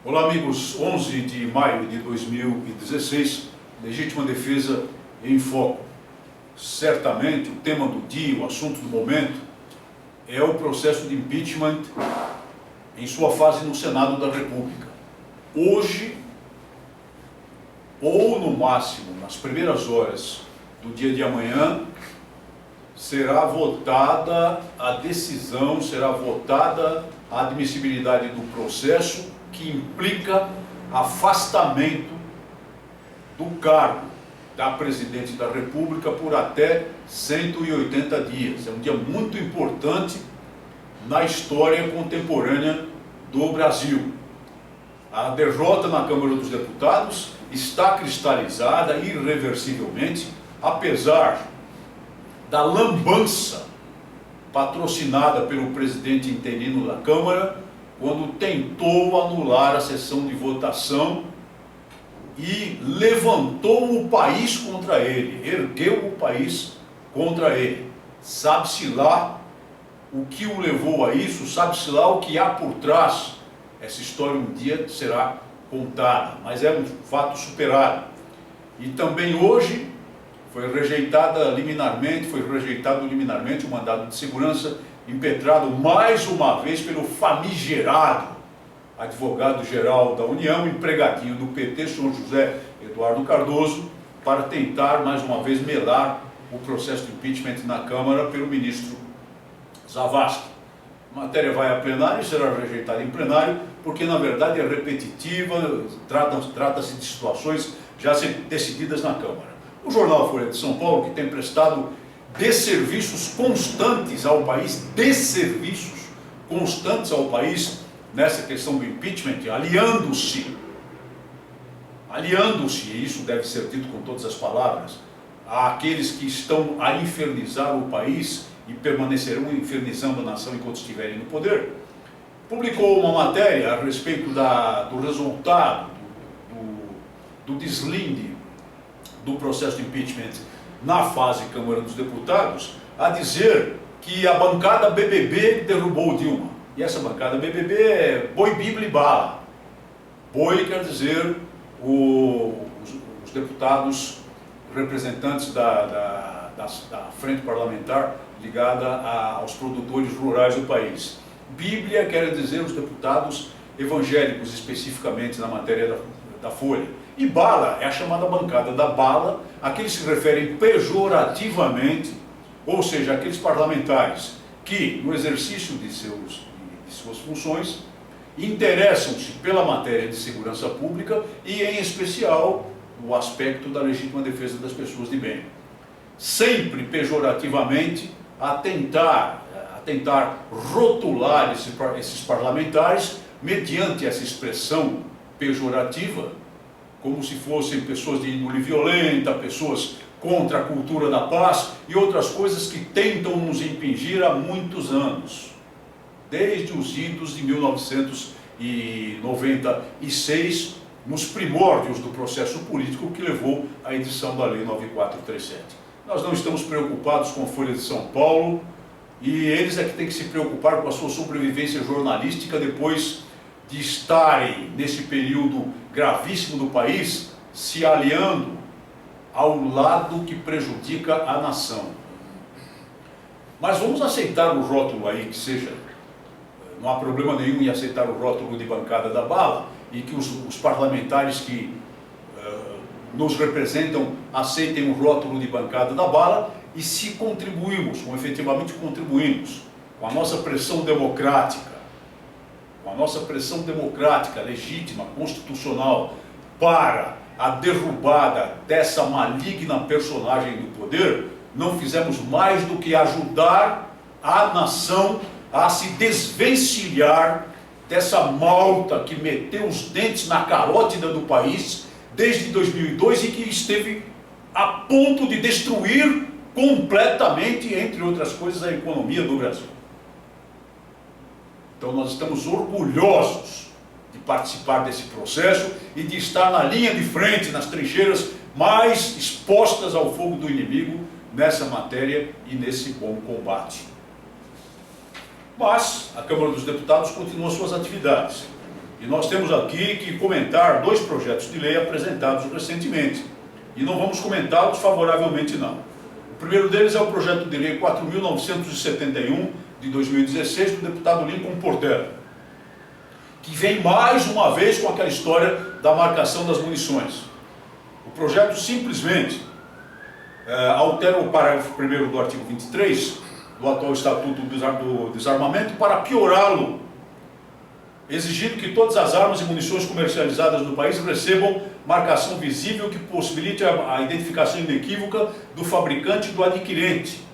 Olá, amigos. 11 de maio de 2016, legítima defesa em foco. Certamente o tema do dia, o assunto do momento, é o processo de impeachment em sua fase no Senado da República. Hoje, ou no máximo nas primeiras horas do dia de amanhã, será votada a decisão, será votada a admissibilidade do processo que implica afastamento do cargo da Presidente da República por até 180 dias. É um dia muito importante na história contemporânea do Brasil. A derrota na Câmara dos Deputados está cristalizada irreversivelmente, apesar da lambança patrocinada pelo presidente interino da Câmara, quando tentou anular a sessão de votação e levantou o país contra ele, ergueu o país contra ele. Sabe-se lá o que o levou a isso, sabe-se lá o que há por trás. Essa história um dia será contada, mas é um fato superado. E também hoje foi rejeitado liminarmente o mandado de segurança, impetrado mais uma vez pelo famigerado advogado-geral da União, empregadinho do PT, senhor José Eduardo Cardoso, para tentar mais uma vez melar o processo de impeachment na Câmara pelo ministro Zavascki. A matéria vai a plenário e será rejeitada em plenário, porque na verdade é repetitiva, trata-se de situações já decididas na Câmara. O jornal Folha de São Paulo, que tem prestado desserviços constantes ao país, nessa questão do impeachment, aliando-se, e isso deve ser dito com todas as palavras, àqueles que estão a infernizar o país e permanecerão infernizando a nação enquanto estiverem no poder, publicou uma matéria a respeito do resultado do deslinde do processo de impeachment na fase Câmara dos Deputados, a dizer que a bancada BBB derrubou o Dilma. E essa bancada BBB é boi, bíblia e bala. Boi quer dizer os deputados representantes da frente parlamentar ligada aos produtores rurais do país. Bíblia quer dizer os deputados evangélicos, especificamente na matéria da Folha. E bala é a chamada bancada da bala, a que eles se referem pejorativamente, ou seja, aqueles parlamentares que, no exercício de suas funções, interessam-se pela matéria de segurança pública e, em especial, o aspecto da legítima defesa das pessoas de bem. Sempre pejorativamente a tentar rotular esses parlamentares mediante essa expressão pejorativa, como se fossem pessoas de índole violenta, pessoas contra a cultura da paz e outras coisas que tentam nos impingir há muitos anos, desde os idos de 1996, nos primórdios do processo político que levou à edição da Lei 9437. Nós não estamos preocupados com a Folha de São Paulo, e eles é que têm que se preocupar com a sua sobrevivência jornalística depois de estarem, nesse período gravíssimo do país, se aliando ao lado que prejudica a nação. Mas vamos aceitar o rótulo aí, que seja, não há problema nenhum em aceitar o rótulo de bancada da bala, e que os parlamentares que nos representam aceitem o rótulo de bancada da bala, e se contribuirmos, como efetivamente contribuímos, com a nossa pressão democrática, legítima, constitucional, para a derrubada dessa maligna personagem do poder, não fizemos mais do que ajudar a nação a se desvencilhar dessa malta que meteu os dentes na carótida do país desde 2002 e que esteve a ponto de destruir completamente, entre outras coisas, a economia do Brasil. Então nós estamos orgulhosos de participar desse processo e de estar na linha de frente, nas trincheiras mais expostas ao fogo do inimigo nessa matéria e nesse bom combate. Mas a Câmara dos Deputados continua suas atividades. E nós temos aqui que comentar 2 projetos de lei apresentados recentemente. E não vamos comentá-los favoravelmente, não. O primeiro deles é o projeto de lei 4.971, de 2016, do deputado Lincoln Portela, que vem mais uma vez com aquela história da marcação das munições. O projeto simplesmente altera o parágrafo 1º do artigo 23 do atual Estatuto do Desarmamento para piorá-lo, exigindo que todas as armas e munições comercializadas no país recebam marcação visível que possibilite a identificação inequívoca do fabricante e do adquirente.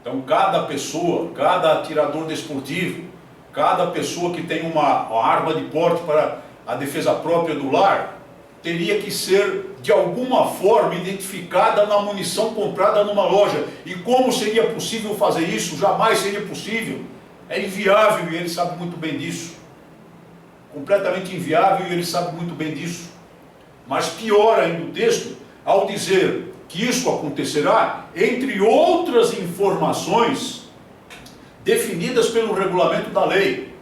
Então, cada pessoa, cada atirador desportivo, cada pessoa que tem uma arma de porte para a defesa própria do lar, teria que ser, de alguma forma, identificada na munição comprada numa loja. E como seria possível fazer isso? Jamais seria possível. É inviável e ele sabe muito bem disso. Completamente inviável e ele sabe muito bem disso. Mas pior ainda o texto, ao dizer que isso acontecerá, entre outras informações definidas pelo regulamento da lei.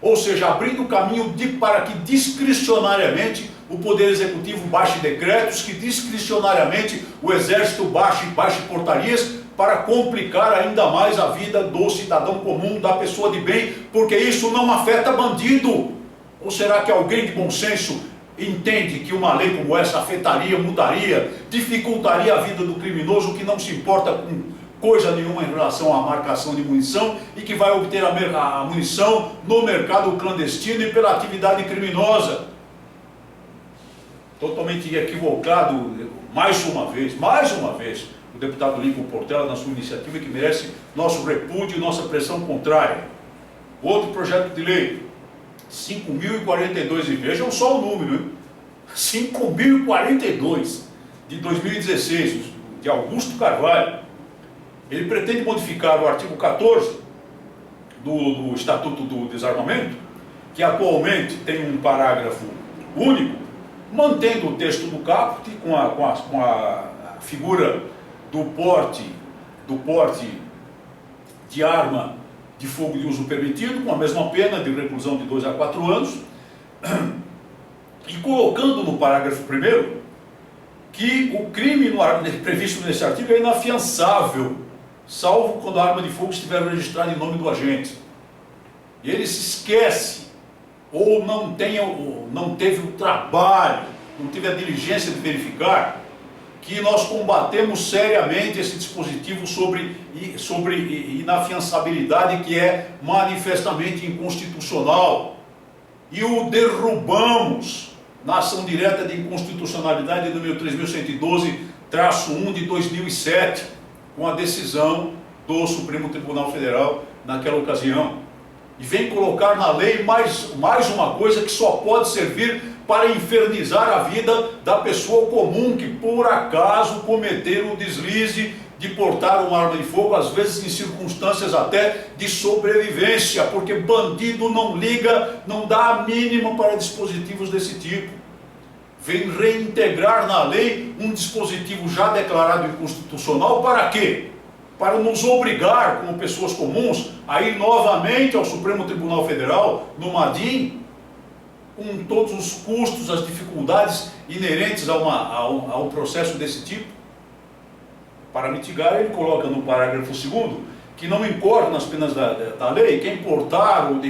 Ou seja, abrindo o caminho para que discricionariamente o Poder Executivo baixe decretos, que discricionariamente o Exército baixe portarias para complicar ainda mais a vida do cidadão comum, da pessoa de bem, porque isso não afeta bandido. Ou será que alguém de bom senso entende que uma lei como essa afetaria, mudaria, dificultaria a vida do criminoso que não se importa com coisa nenhuma em relação à marcação de munição e que vai obter a munição no mercado clandestino e pela atividade criminosa? Totalmente equivocado, mais uma vez, o deputado Lincoln Portela na sua iniciativa, que merece nosso repúdio e nossa pressão contrária. Outro projeto de lei, 5.042, e vejam só o número, hein? 5.042, de 2016, de Augusto Carvalho. Ele pretende modificar o artigo 14 do Estatuto do Desarmamento, que atualmente tem um parágrafo único, mantendo o texto do caput com a figura do porte de arma de fogo de uso permitido, com a mesma pena de reclusão de 2 a 4 anos, e colocando no parágrafo 1º que o crime previsto nesse artigo é inafiançável, salvo quando a arma de fogo estiver registrada em nome do agente. E ele se esquece, ou não teve o trabalho, não teve a diligência de verificar, que nós combatemos seriamente esse dispositivo sobre inafiançabilidade, que é manifestamente inconstitucional, e o derrubamos na ação direta de inconstitucionalidade número 3.112-1 de 2007, com a decisão do Supremo Tribunal Federal naquela ocasião. E vem colocar na lei mais uma coisa que só pode servir para infernizar a vida da pessoa comum que por acaso cometer o deslize de portar uma arma de fogo, às vezes em circunstâncias até de sobrevivência, porque bandido não liga, não dá a mínima para dispositivos desse tipo. Vem reintegrar na lei um dispositivo já declarado inconstitucional para quê? Para nos obrigar, como pessoas comuns, a ir novamente ao Supremo Tribunal Federal, no MADIM, com todos os custos, as dificuldades inerentes a um processo desse tipo. Para mitigar, ele coloca no parágrafo 2º que não importa nas penas da lei quem portar ou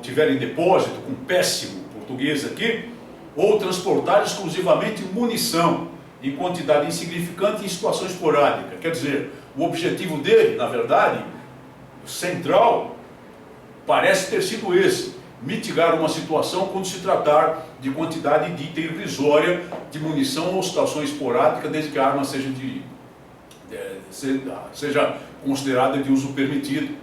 tiver em depósito, com péssimo português aqui, ou transportar exclusivamente munição em quantidade insignificante em situação esporádica. Quer dizer, o objetivo dele, na verdade, central, parece ter sido esse: mitigar uma situação quando se tratar de quantidade dita irrisória de munição ou situação esporádica, desde que a arma seja considerada de uso permitido.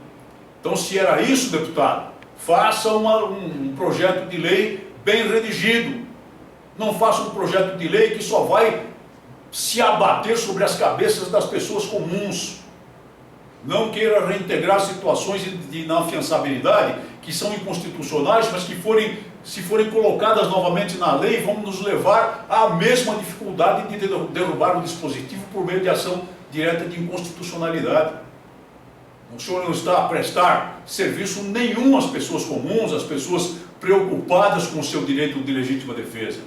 Então, se era isso, deputado, faça um projeto de lei bem redigido. Não faça um projeto de lei que só vai se abater sobre as cabeças das pessoas comuns. Não queira reintegrar situações de inafiançabilidade que são inconstitucionais, mas que se forem colocadas novamente na lei, vão nos levar à mesma dificuldade de derrubar o dispositivo por meio de ação direta de inconstitucionalidade. O senhor não está a prestar serviço nenhum às pessoas comuns, às pessoas preocupadas com o seu direito de legítima defesa.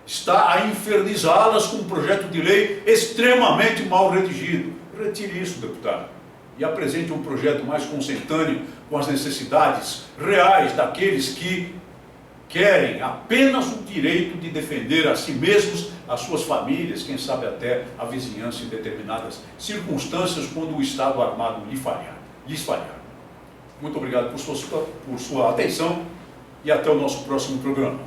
Está a infernizá-las com um projeto de lei extremamente mal redigido. Retire isso, deputado, e apresente um projeto mais consentâneo com as necessidades reais daqueles que querem apenas o direito de defender a si mesmos, as suas famílias, quem sabe até a vizinhança em determinadas circunstâncias, quando o Estado armado lhes falhar. Muito obrigado por sua atenção e até o nosso próximo programa.